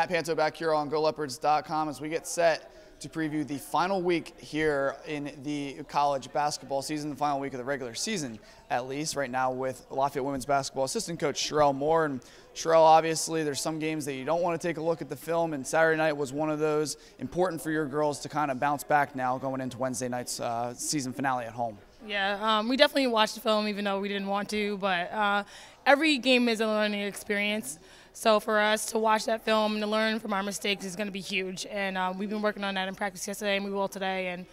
Matt Panto back here on GoLeopards.com as we get set to preview the final week here in the college basketball season, the final week of the regular season, at least right now, with Lafayette women's basketball assistant coach Shireyll Moore. And Shireyll, obviously, there's some games that you don't want to take a look at the film, and Saturday night was one of those. Important for your girls to kind of bounce back now going into Wednesday night's season finale at home. Yeah, we definitely watched the film even though we didn't want to, but every game is a learning experience. So for us to watch that film and to learn from our mistakes is going to be huge. And we've been working on that in practice yesterday, and we will today. And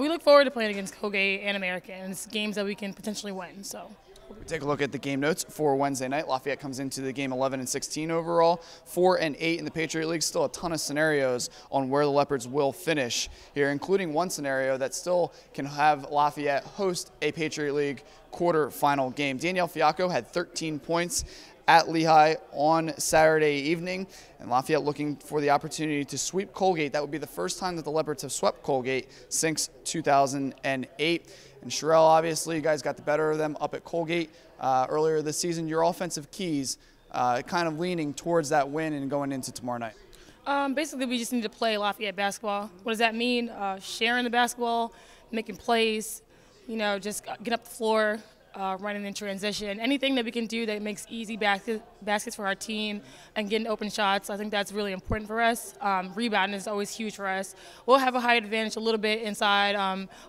we look forward to playing against Colgate and American. It's games that we can potentially win. So. We take a look at the game notes for Wednesday night. Lafayette comes into the game 11-16 overall, 4-8 in the Patriot League. Still a ton of scenarios on where the Leopards will finish here, including one scenario that still can have Lafayette host a Patriot League quarterfinal game. Danielle Fiacco had 13 points at Lehigh on Saturday evening, and Lafayette looking for the opportunity to sweep Colgate. That would be the first time that the Leopards have swept Colgate since 2008. And Shireyll, obviously, you guys got the better of them up at Colgate earlier this season. Your offensive keys kind of leaning towards that win and going into tomorrow night. Basically, we just need to play Lafayette basketball. What does that mean? Sharing the basketball, making plays, just get up the floor, running in transition. Anything that we can do that makes easy baskets for our team and getting open shots, I think that's really important for us. Rebounding is always huge for us. We'll have a height advantage a little bit inside,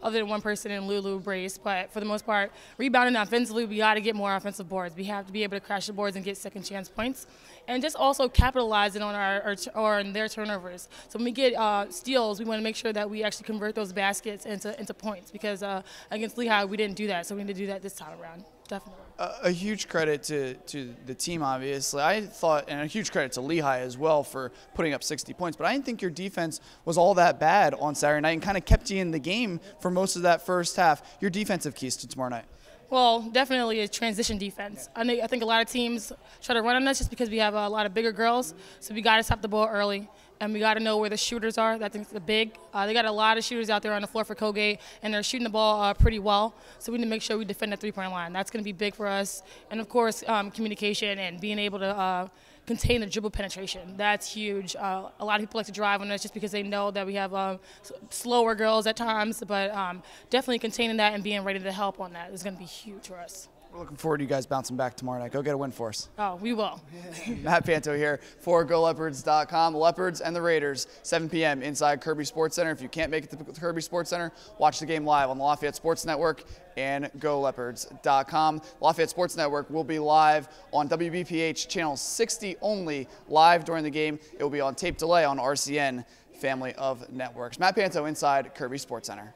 other than one person in Lulu Brace, but for the most part, rebounding offensively, we got to get more offensive boards. We have to be able to crash the boards and get second chance points, and just also capitalizing on on their turnovers. So when we get steals, we want to make sure that we actually convert those baskets into points, because against Lehigh, we didn't do that, so we need to do that this time around, definitely. A huge credit to the team, obviously. I thought, and a huge credit to Lehigh as well for putting up 60 points, but I didn't think your defense was all that bad on Saturday night and kind of kept you in the game for most of that first half. Your defensive keys to tomorrow night? Well, definitely a transition defense. I think a lot of teams try to run on us just because we have a lot of bigger girls, so we got to stop the ball early. And we got to know where the shooters are. I think the big. They got a lot of shooters out there on the floor for Colgate, and they're shooting the ball pretty well. So we need to make sure we defend that three-point line. That's going to be big for us. And, of course, communication and being able to contain the dribble penetration. That's huge. A lot of people like to drive on us just because they know that we have slower girls at times. But definitely containing that and being ready to help on that is going to be huge for us. We're looking forward to you guys bouncing back tomorrow night. Go get a win for us. Oh, we will. Matt Panto here for GoLeopards.com. The Leopards and the Raiders, 7 p.m. inside Kirby Sports Center. If you can't make it to the Kirby Sports Center, watch the game live on the Lafayette Sports Network and GoLeopards.com. Lafayette Sports Network will be live on WBPH channel 60 only, live during the game. It will be on tape delay on RCN family of networks. Matt Panto inside Kirby Sports Center.